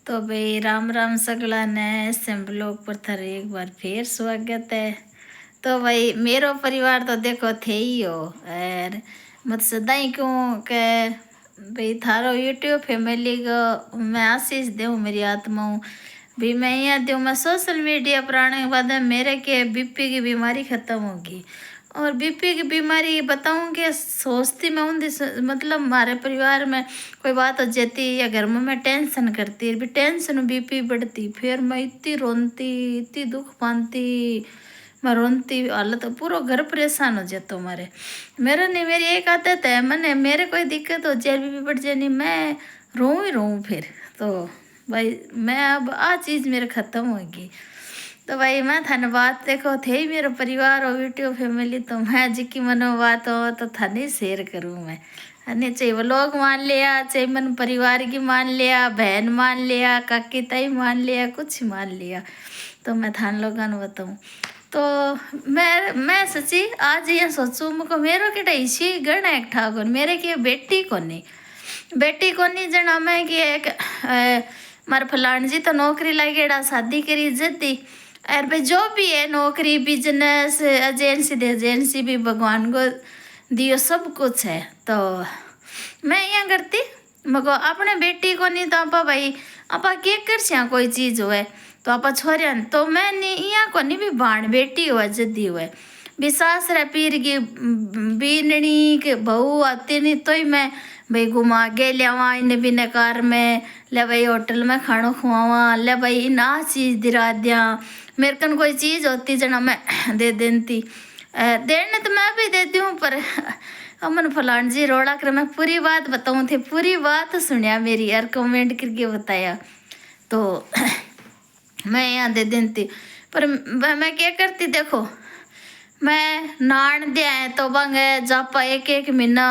तो भाई राम राम सगला ने SM ब्लॉग पर थारे एक बार फिर स्वागत है। तो भाई मेरो परिवार तो देखो थे ही हो और मत सदाई क्यों के भाई थारो यूट्यूब फैमिली को मैं आशीष दूँ मेरी आत्मा भी मैं यहाँ दूँ मैं सोशल मीडिया पर आने के बाद मेरे के BP की बीमारी ख़त्म होगी। और BP की बीमारी बताऊँ कि सोचती मैं उन मतलब हमारे परिवार में कोई बात हो जाती या घर में मैं टेंशन करती भी टेंशन BP बढ़ती फिर मैं इतनी रोती इतनी दुख पाती मैं रोती हालत पूरा घर परेशान हो जाता हमारे मेरा नहीं मेरी एक आदत है मैंने मेरे कोई दिक्कत हो जाए BP बढ़ जाए नहीं मैं रोऊँ ही रोऊँ फिर तो भाई मैं अब आ चीज़ मेरे ख़त्म होगी। तो भाई मैं थाने बात देखो थे ही मेरा परिवार और यूट्यूब फैमिली तो मैं जी की मनो बात हो तो थाने शेयर करूँ मैं नहीं चाहे वो लोग मान लिया चाहे मन परिवार की मान लिया बहन मान लिया काकी ताई मान लिया कुछ मान लिया तो मैं थान लोगों ने बताऊँ। तो मैं सच्ची आज ये सोचूँ मुझको मेरो के इसी गण एक ठाकुर मेरे की बेटी को नहीं जना मैं कि एक मारे फलान जी तो नौकरी लगेड़ा शादी करी इज्जत दी और भाई जो भी है नौकरी बिजनेस एजेंसी भी भगवान को दियो सब कुछ है। तो मैं यहाँ करती मगो अपने बेटी को नहीं तो आपा भाई आपा के कर सिया कोई चीज़ हुए तो आपा छोरिया तो मैं नहीं यहाँ को नहीं भी बाण बेटी हुए जद्दी हुए भी सास रे पीर की बीननी के बहू आती नहीं तो ही मैं भाई घुमा के लियावा इन्हें बिना कार में ले भाई होटल में खाना खुआवा ले भाई इन आ चीज़ दिला दिया मेरे कन कोई चीज़ होती जना मैं दे देती देने तो मैं भी देती हूँ पर अमन फलान जी रोड़ा कर मैं पूरी बात बताऊँ थे पूरी बात सुनिया मेरी यार कमेंट करके बताया तो मैं यहाँ दे देती पर मैं क्या करती देखो मैं नान दिया है तो बंगे जापा एक एक महीना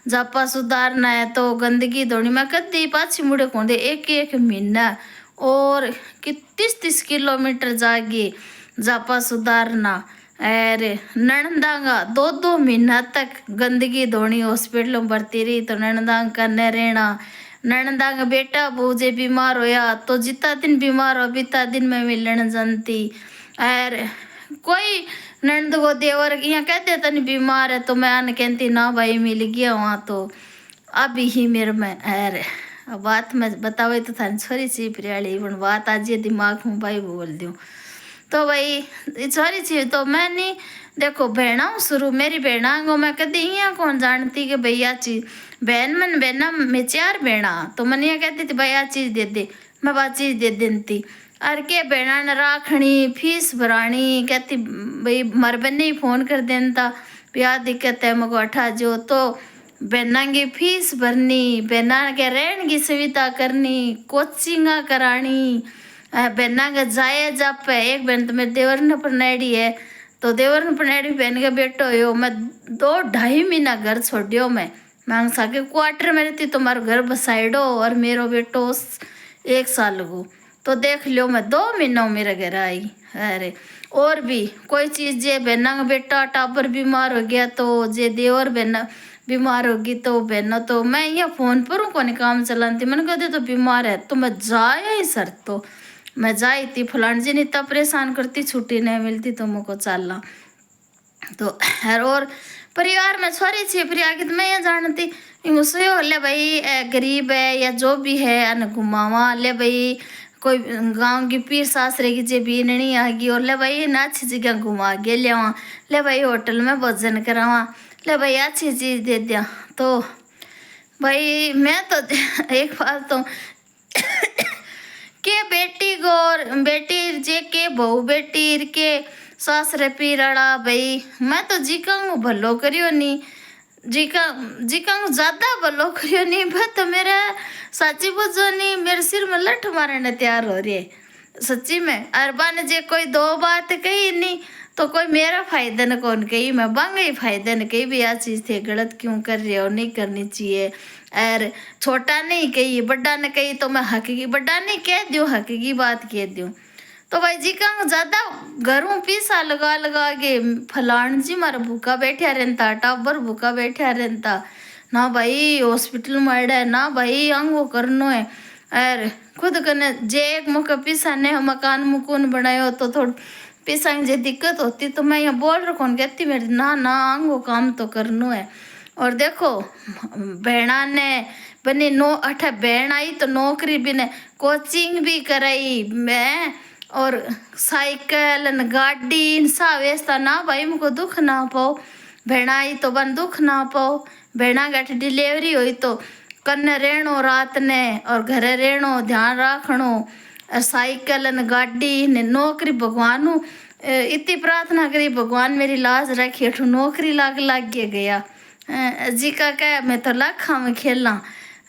जापा सुधारना है तो गंदगी धोनी मैं कदी पाछी मुड़े को दे एक महीना और कि 30 किलोमीटर जागी जापा सुधारना अरे नणदांगा 2 महीना तक गंदगी धोनी हॉस्पिटल में भर्ती रही तो नणदांग करने रहना नणदांग बेटा बूझे बीमार होया तो जितना दिन बीमार हो बीता दिन में मिलने जानती और कोई नंद को देवर यहाँ कहते तनी बीमार है तो मैं आने कहती ना भाई मिल गया वहाँ तो अभी ही मेरे में अरे बात मैं बतावे तो था छोरी सी प्रियाली पण बात आज ये दिमाग में भाई बोल दूँ तो भाई छोरी सी तो मैं नहीं देखो बहना शुरू मेरी बहना को मैं कदी यहाँ कौन जानती कि भैया चीज़ बहन मन बहना में 4 बहना तो मन यहाँ कहती थी भाई आ चीज़ दे दे मैं बात चीज़ दे देती अरे के बहना ने राखनी फीस भरानी कहती भाई मर बहने ही फ़ोन कर देता ब्याह दिक्कत है मको अठा जो तो बहना की फीस भरनी बहना के रहन की सुविधा करनी कोचिंगा करानी बहना का जाए जाप एक बहन तो मेरे देवर ने पढ़ाई है तो देवर ने पढ़ाई बहन का बेटो हो मैं 2-2.5 महीना घर छोड़ियो मैं मांग सके क्वार्टर में रहती तो मारो घर बसाइडो और मेरो बेटो 1 साल को तो देख लियो मैं 2 महीनों मेरे घर आई अरे और भी कोई चीज़ जे बहना का बेटा टाबर बीमार हो गया तो जे देवर बहना बीमार होगी तो बहना तो मैं यहाँ फ़ोन पर हूँ कौन काम चलाती मैंने कहते तो बीमार है तो मैं जाया ही सर तो मैं जाई थी फलान जी ने इतना परेशान करती छुट्टी नहीं मिलती तो मुझको चलना तो और परिवार में छोरी छे प्रिया की तो मैं ये जानती मुझसे ले भाई गरीब है या जो भी है अन घुमावा ले भाई कोई गांव की पीर सासरे की जे बीननी आगी और ले भाई ना अच्छी जगह घुमा के लियावा ले भाई होटल में भोजन करावा ले भाई अच्छी चीज़ दे दिया तो भाई मैं तो एक बार तो के बेटी को और बेटी जे के बहू बेटी के सासरे पीराड़ा भाई मैं तो जीका भलो करियो नहीं जीका ज्यादा भलो करियो नहीं मैं तो मेरा सच्ची बुझो नहीं मेरे सिर में लठ मारने तैयार हो रही है सच्ची में अरबा ने जे कोई 2 बात कही नहीं तो कोई मेरा फायदा न कौन कही मैं बांग ही फायदा न कही भी आ चीज़ थे गलत क्यों कर रहे हो नहीं करनी चाहिए और छोटा नहीं कही बड़ा न कही तो मैं हकीकी बड़ा नहीं कह दूँ हकीकी बात कह दूँ तो भाई जी का ज़्यादा घरों पीसा लगा के फलान जी मारा भूखा बैठा रहता टाबर भूखा बैठा रहता ना भाई हॉस्पिटल में अड़ा है ना भाई अंग वो करनो है और खुद कने जे एक मौका पिसा ने मकान मुकुन बनायो तो थोड़ा पिसा जे दिक्कत होती तो मैं यहाँ बोल रखो कहती मेरे ना ना आंगो काम तो करनो है। और देखो बहना ने बनी नो अठे बहन आई तो नौकरी भी ने कोचिंग भी कराई मैं और साइकिल न गाड़ी सा वेस्ता ना भाई मुझको दुख ना पाओ भेणा आई तो बन दुख ना पाओ भेणा गठ डिलीवरी हुई तो कन्ने रहनो रात ने और घरे रहनो ध्यान रखनो और साइकिल न गाड़ी ने नौकरी भगवान इतनी प्रार्थना करी भगवान मेरी लाज रखी अठू नौकरी लाग के गया जी का कह मैं तो लाखा में खेला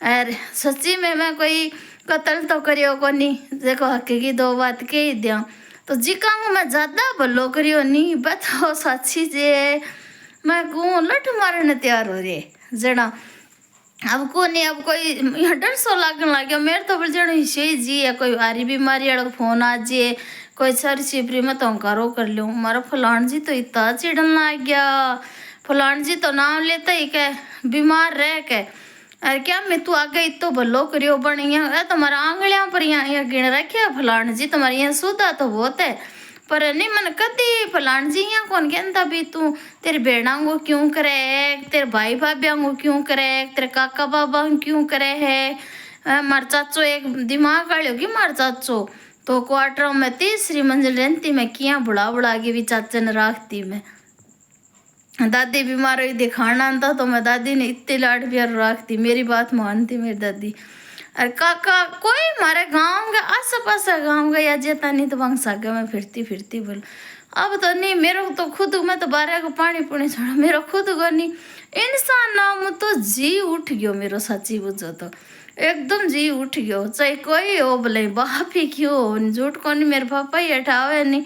और सच्ची में मैं कोई कतल तो करियो कोनी देखो हकीकी दो बात कही दिया तो जी का मैं ज्यादा भलो करियो नहीं बताओ सच्ची जे मैं को लठ मारने तैयार हो रही जना अब को नहीं अब कोई यहाँ डर सो लगने लग गया मेरे तो बड़े सही जी है कोई भारी बीमारी वाला फोन आ जाए कोई सर छिपरी में तो करो कर लूँ मारा फलान जी तो इतना चिड़न लग गया फलान जी तो नाम लेता ही कह बीमार रह के अरे क्या मैं तू आगे इतो भलो करियो बन यहाँ तुम्हारा आंगलियां पर यहाँ गिन रखे फलान जी तुम्हारे यहाँ सुधा तो बहुत है पर नहीं मन कदी फलान जी यहाँ कौन कहता भी तू तेरे बेड़ा को क्यों करे तेरे भाई भाभिया को क्यों करे तेरे काका बाबा क्यों करे है मार चाचो एक दिमाग वाली होगी मार चाचो तो क्वार्टर में तीसरी मंजिल रहती मैं किया बुढ़ा के भी चाचा ने रखती मैं दादी बीमार हुई दिखाना था तो मैं दादी ने इतने लाड प्यार रखती मेरी बात मानती मेरी दादी और काका कोई हमारे गांव का आस पास गांव का या जेता नहीं तो वंग सागे में फिरती बोल अब तो नहीं मेरे को तो खुद मैं तो बारह को पानी पुणी छोड़ा मेरा खुद को नहीं इंसान नाम तो जी उठ गयो मेरो सच्ची बुझो तो एकदम जी उठ गयो चाहे कोई हो बोले बाप ही क्यों हो झूठ को नहीं मेरे पापा ही हटावे नहीं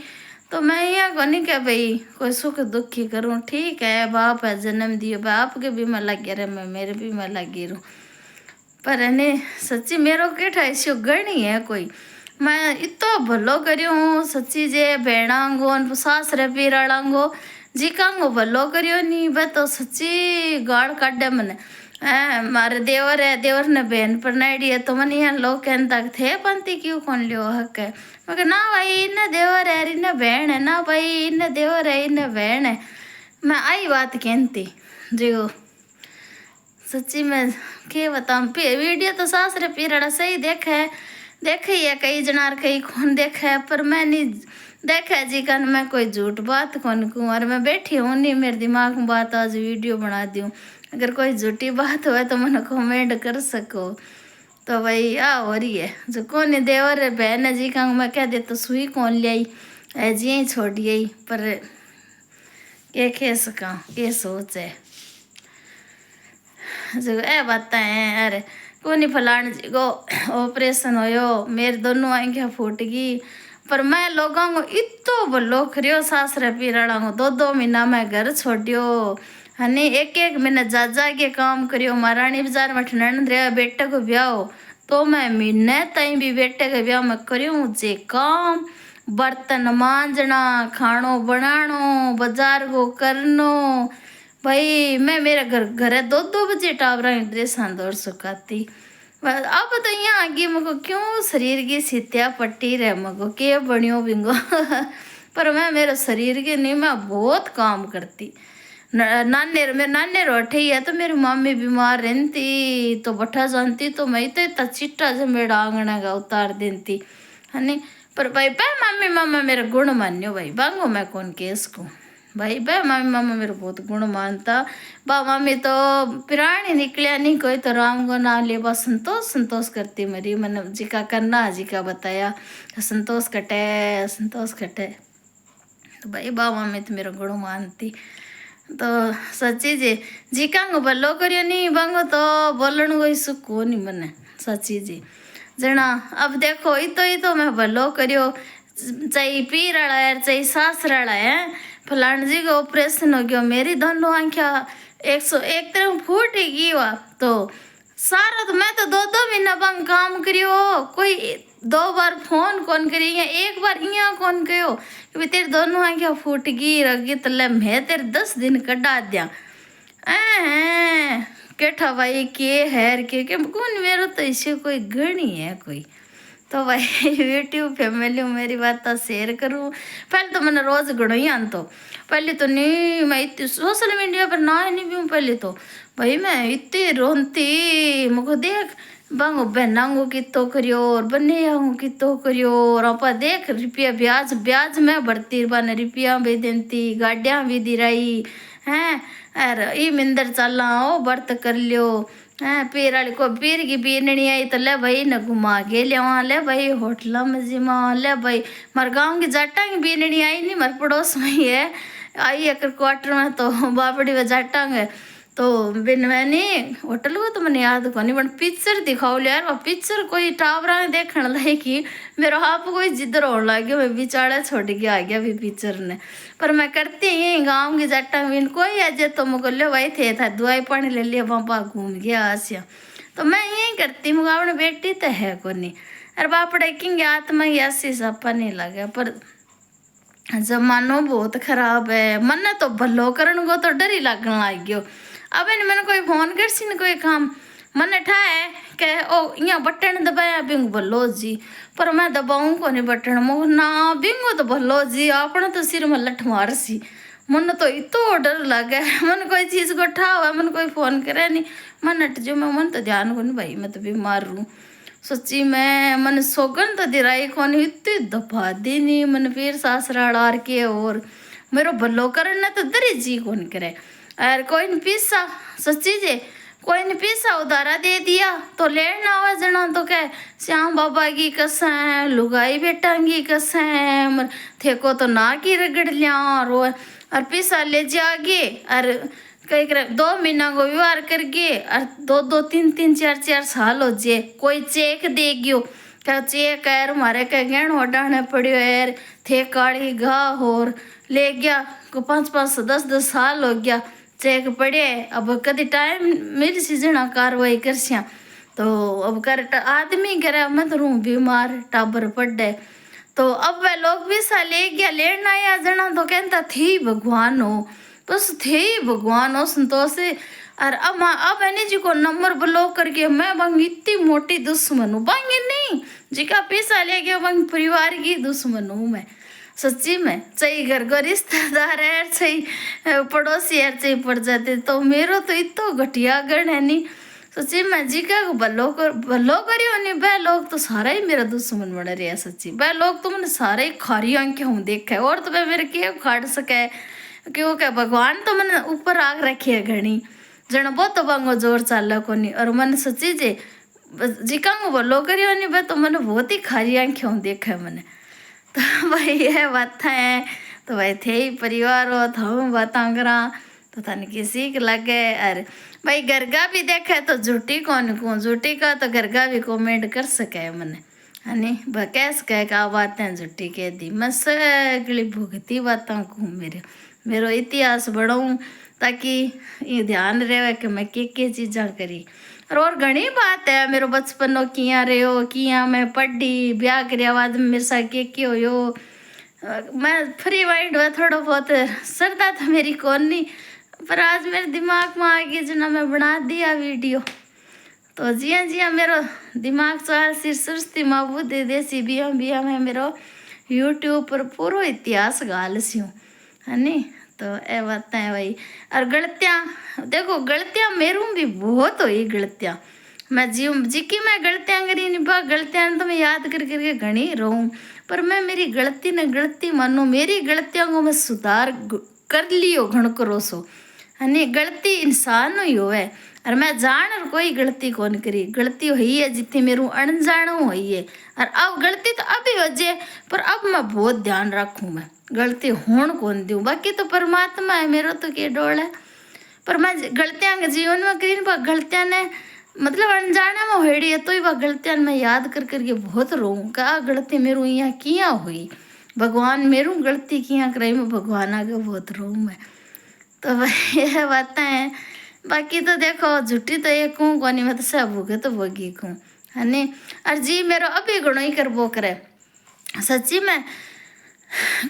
तो मैं यहाँ को नहीं क्या भाई कोई सुख दुखी करूँ ठीक है बाप है जन्म दियो बाप के भी मैं लगे रहे मैं मेरे भी मैं लगी रहूँ पर ने सच्ची मेरो के ऐसी गणी है कोई मैं इतो भलो करियो सच्ची जे भेड़ांगो सासरे पीराड़ांगो जीकांगो भलो करियो नहीं बे तो सच्ची गाड़ काटे मने मारे देवर है देवर ने बहन पर नाइडी है तो मन यहाँ लोग कहता थे पंती क्यों कौन लियो हक है मैं ना भाई इन्हें देवर है इन्हें बहन है ना भाई इन्हें देवर है इन्हें बहन है मैं आई बात कहती जो सच्ची में के बताऊँ वीडियो तो सासरे पीरड़ा सही देखे है कई जनार कई कौन देखा है पर मैं नहीं देखा है जी कन मैं कोई झूठ बात कौन कहूँ और मैं बैठी हूँ नहीं मेरे दिमाग में बात आज वीडियो बना दूँ अगर कोई झूठी बात हो तो मैंने कमेंट कर सको तो भाई आ हो रही है जो कौन देवर बहन है जी का मैं कह दे तो सुई कौन लियाई जी ही छोड़ी आई पर के कह सका के सोच है जो ए बात है अरे कोनी फलान जी को ऑपरेशन होयो मेरे दोनों आंखें फूट गई पर मैं लोगों को इतो भलो करियो सासरे पीराड़ा को 2-2 महीना मैं घर छोड़ियो हनी एक महीना जा के काम करियो महारानी बाजार में ठंड रहा बेटे को ब्याह तो मैं महीने ताई भी बेटे के ब्याह में करियो जे काम बर्तन मांजना खानो बनानो बाजार को करनो भाई मैं मेरे घरे 2-2 बजे टावरा ड्रेस दौड़ सुखाती अब तो यहाँ आगे मको क्यों शरीर की सित्या पट्टी रहे मको के बनियो बिंगो पर मैं मेरे शरीर के नहीं मैं बहुत काम करती नाने रोटे ही है तो मेरी मम्मी बीमार रहती तो बठा जानती तो मैं तो इतना चिट्टा जो मेरा आंगना का उतार देती है नी पर भाई भाई मम्मी मामा मेरा गुण मान्यो भाई बांगो मैं कौन केस को भाई भाई मम्मी मामा मेरा बहुत गुण मानता बा मम्मी तो पुरानी निकलिया नहीं कोई तो राम को नाम ले बस संतोष करती मेरी मन जी का करना जी का बताया संतोष कटे तो भाई बा मम्मी तो मेरा गुण मानती तो सच्ची जी का भलो करियो नहीं बांगो तो बोलन कोई सुख हो नहीं मने सच्ची जी जना अब देखो इतो मैं भलो करियो चाहे पीराड़ा है चाहे सासराड़ा है फलान जी का ऑपरेशन हो गया मेरी दोनों आंखिया 101 तरह फूट ही गई हुआ तो सारा तो मैं तो 2-2 महीना बंग काम करियो कोई 2 बार फोन कौन करी या 1 बार यहाँ कौन कहो कि तेरे दोनों आंखिया फूट गई रगी तो ले मैं तेरे 10 दिन कटा दिया केठा भाई के हैर के कौन मेरो तो इसे कोई गणी है कोई। तो भाई यूट्यूब फैमिली मेरी बात शेयर करूँ। पहले तो मैंने रोज गणो ही आन तो पहले तो नहीं मैं इतनी सोशल मीडिया पर ना ही नहीं भी हूँ। पहले तो भाई मैं इतनी रोनती मुझको देख बांगो बहनांगो कितो करियो और बने आऊँ कितो करियो और आप देख रुपया ब्याज ब्याज मैं भरती बने रुपया भी देती गाड़ियाँ भी दिराई हैं। अरे मिंदर चला ओ बर्त कर लियो हैं। पीर वाली को पीर की पीरनी आई तो ले भाई न घुमा के ले वहाँ ले भाई होटल में जिमा ले भाई मारे गाँव की जाटा की पीरनी आई नहीं मारे पड़ोस में ही है आई एक क्वार्टर में तो बापड़ी व जाटांगे तो बिन मैंने होटल को तो मैंने याद को नहीं बट पिक्चर दिखाओ ले यार। पिक्चर कोई टावरा ने देखने लगे कि मेरा आप कोई जिधर होने लग गया मैं बिचारा छोड़ के आ गया भी पिक्चर ने। पर मैं करती ही गाँव की जट्टा बिन कोई अजय तो मुझे ले भाई थे था दवाई पानी ले लिया वहाँ घूम गया आसिया। तो मैं यही करती मुझे अपने बेटी तो है को नहीं। अरे बाप डेकेंगे आत्मा की ऐसी सपा नहीं लगे पर जमानो बहुत खराब है। मन तो भलो करने को तो डर ही लगने लग गयो। अब इन मैंने कोई फोन कर सी कोई काम मन ठाए के ओ यहाँ बटन दबाया बिंग भलो जी पर मैं दबाऊँ को नहीं बटन मो ना बिंगो तो भलो जी अपना तो सिर में लठ मार सी। मन तो इतो डर लगे मन कोई चीज़ को ठा हुआ मन कोई फोन करे नहीं मन हट जो मैं मन तो ध्यान को नहीं भाई मैं तो बीमार हूँ सच्ची में मन सोगन तो दिराई को नहीं इतनी दफा दी नहीं मन फिर सासरा डार के और मेरो भलो करना तो दरी जी कौन करे। अरे कोई नहीं पीसा सच्ची जे कोई नहीं पीसा उधारा दे दिया तो लेना आवा जना तो क्या श्याम बाबा की कसम लुगाई बेटा की कसम थे को तो ना की रगड़ लिया और पीसा ले जागे और कई कर 2 महीना को व्यवहार कर गए और 2 3 3 4 साल हो जे कोई चेक दे गयो क्या चेक है हमारे कह गहन होडाने पड़ियो यार थे काली घाह और ले गया को 5 10 साल हो गया चेक पड़े अब कभी टाइम मिल सी जना कार्रवाई कर सिया तो अब कर आदमी करे मैं तो रू बीमार टाबर पड़े तो अब वह लोग भी सा ले गया लेना आया जना तो कहता थी भगवान हो बस थे ही भगवान हो संतोष। और अब एनी जी को नंबर ब्लॉक करके मैं बंग इतनी मोटी दुश्मन हूँ बंग नहीं जी का पैसा ले गया बंग परिवार की दुश्मन हूँ मैं सच्ची में चाहिए घर को रिश्तेदार है चाहिए पड़ोसी है चाहिए पड़ जाते तो मेरो तो इतो घटिया गण है नहीं सच्ची में जी का भलो करियो नहीं वह लोग तो सारा ही मेरा दुश्मन बन रहा है सच्ची वह लोग तो मैंने सारे ही खारी आंखें हूँ देखा है और तो वह मेरे के खाड़ सके क्यों क्या भगवान तो मैंने ऊपर आग रखी है घनी जन बहुत तो बांगो जोर चाल को नहीं और मन सच्ची जे जिका भलो करियो नहीं वह तो मैंने बहुत ही खारी आंखें हूँ देखा है मैंने तो भाई ये बात है तो भाई थे ही परिवार हो तो हम बात करा तो थाने किसी के लगे अरे भाई गरगा भी देखा तो झूठी कौन को झूठी का तो गरगा भी कमेंट कर सके मैंने है नी कैस कह का बातें झूठी कह दी मैं सगली भुगती बातों को मेरो इतिहास बढ़ाऊँ ताकि ये ध्यान रहे कि मैं के चीज़ा करी और घनी बात है मेरो बचपन किया रहो किया मैं पढ़ी ब्याह कर बाद में मेरे साथ के हो मैं फ्री माइंड हुआ थोड़ा बहुत सरदा था मेरी कौन नहीं पर आज मेरे दिमाग में आ गई जना मैं बना दिया वीडियो तो जिया मेरो दिमाग चाल सिर सरस्ती माबू दे देसी बिया में मेरो यूट्यूब पर पूरा इतिहास गाल सी हूँ है नी तो ए बात है भाई। और गलतियाँ देखो गलतियाँ मेरू भी बहुत हुई गलतियाँ मैं जी की मैं गलतियाँ करी नहीं पा गलतियाँ तो मैं याद करके घनी रहूँ पर मैं मेरी गलती ने गलती मानो मेरी गलतियों को मैं सुधार कर लियो घण करो सो है नी गलती इंसान ही होवे और मैं जान और कोई गलती कौन करी गलती हुई है जितनी मेरू अनजानो हुई है और अब गलती तो अभी हो जाए पर अब मैं बहुत ध्यान रखूँ मैं गलती होण कौन दूँ बाकी तो परमात्मा है मेरो तो के डोल है पर मैं गलतियाँ के जीवन में करी ना गलतियाँ ने मतलब अनजाने में होड़ी है तो ही वह गलतियाँ मैं याद कर करके बहुत रोऊँ का गलती मेरू यहाँ किया हुई भगवान मेरू गलती किया कराई मैं भगवान आगे बहुत रोऊँ मैं तो भाई यह बातें हैं बाकी तो देखो झूठी तो एक हूँ कोनी मैं तो सब भूखे तो भोगी हूँ है नी और जी मेरो अभी गुणो ही कर वो करे सच्ची में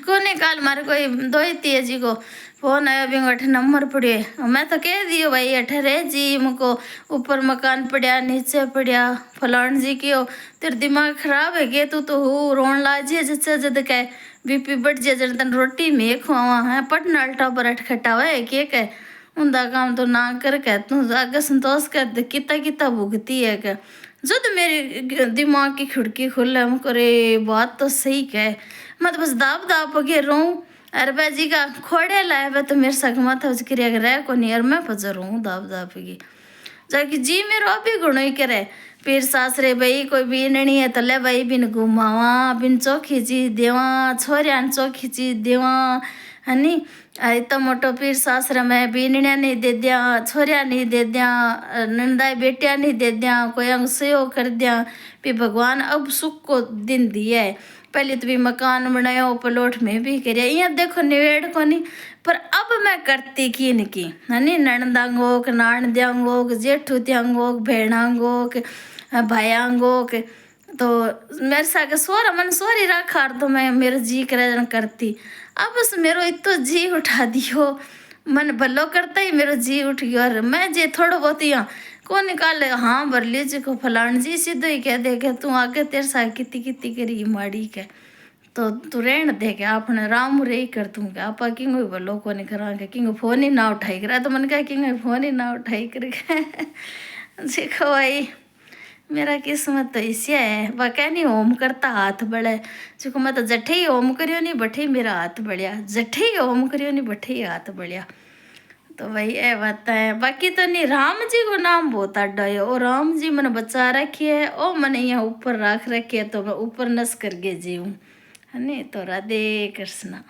कोने काल मारे कोई दो ही तीय जी को फोन आयो बिंग अठे नंबर पड़े मैं तो कह दियो भाई अठे रह जी मुको ऊपर मकान पड़िया नीचे पड़िया फलान जी क्यों तेरे दिमाग खराब है के तू तो हो रोन लाजिए जच्चा जद कह बीपी बढ़ जाए जन तन रोटी में खुआवा है पटना अल्टा पर अठ खटावा है के कह उनका काम तो ना कर कह तू आगे संतोष कर किता किता भुगती है कह जद मेरे दिमाग की खिड़की खुले करे बात तो सही कह मैं तो बस दाब दाब पगे रहूं अरे बाजी का खोड़े लाए वे तो मेरे सग माथा उचक्रिया रह को नहीं और मैं पजर हूँ दाब दाब पगी जाके जी मेरो अभी गुण ही करे फिर सासरे भाई कोई बीननी है तो ले भाई बिन घुमावा बिन चौखी चीज देवा छोरिया चौखी चीज देवा है नी इतना मोटो पीर सासरा में बीननिया नहीं दे दिया छोरिया नहीं दे दिया नंदाई बेटिया नहीं दे दिया कोई अंग सेव कर दिया फिर भगवान अब सुख को दिन दिया है पहले तो भी मकान बनाया प्लॉट में भी करिया यहाँ देखो निवेड़ को नहीं पर अब मैं करती की नहीं है नी नणदांगोक नानद्यांगोक जेठू त्यांगोक भेड़ांगोक भायांगोक तो मेरे साथ सोरा मन सोरी रखा तो मैं मेरा जी करे करती अब बस मेरो इतो जी उठा दियो मन भलो करता ही मेरो जी उठ गयो और मैं जे थोड़ा बहुत यहाँ को निकाले हाँ बरली जी को फलान जी सीधो ही कह दे के तू आगे तेरे साथ कितनी कितनी करी माड़ी के तो तू रहन दे के आपने राम रे कर दूंगा आपा किंग भलो को नहीं करा के किंग फोन ही ना उठाई करा तो मन कहा किंग फोन ही ना उठाई कर देखो भाई मेरा किस्मत तो ऐसे है वह कह नहीं ओम करता हाथ बड़े चूँकि मैं तो जठे ही ओम करियो नहीं बठे ही मेरा हाथ बढ़िया जठे ही ओम करियो नहीं बठे ही हाथ बढ़िया तो भाई ए बात है बाकी तो नहीं राम जी को नाम बहुत अड्डा है और राम जी मैंने बचा रखी है और मैंने यहाँ ऊपर रख रखी है तो मैं ऊपर नस कर के जीऊँ है नहीं तो राधे कृष्णा।